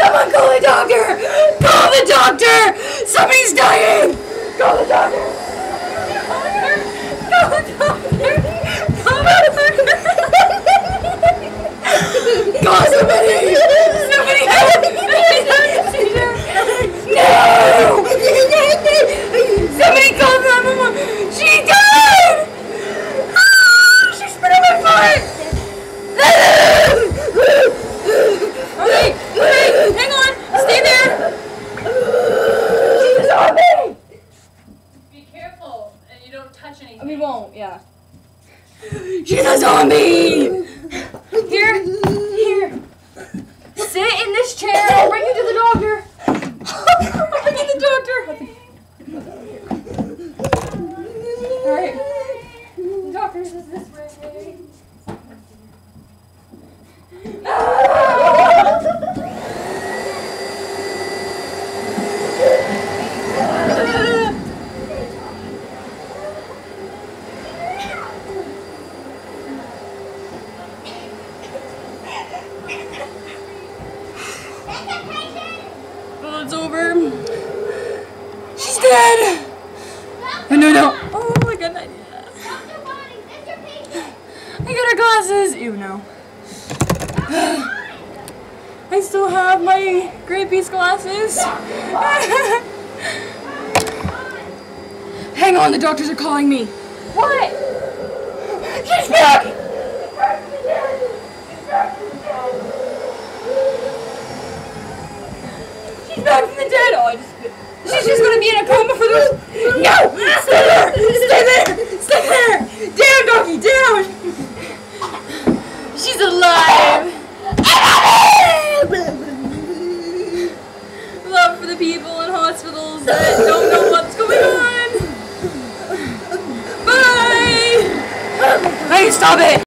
Someone call a doctor! Call the doctor! Somebody's dying! Call the doctor! Call the doctor! Call the doctor! Call somebody! Somebody help! No! Somebody call 911! She died! She spit on my foot! Okay, hang on! Stay there! She's a zombie! Be careful, and you don't touch anything. We won't, yeah. She's a zombie! Here. Sit in this chair. I'll bring you to the doctor. I'll bring you to the doctor. Alright. The doctor's is this way. Well, it's over. She's dead. No. Oh, I got an idea. I got her glasses. Ew, no. I still have my Grey Peace glasses. Hang on, the doctors are calling me. What? She's back! She's back from the dead! Oh, she's just gonna be in a coma for those. No! Stay there! Stay there! Stay there! Down, doggy, down! She's alive! Love for the people in hospitals that don't know what's going on. Bye! Hey, stop it!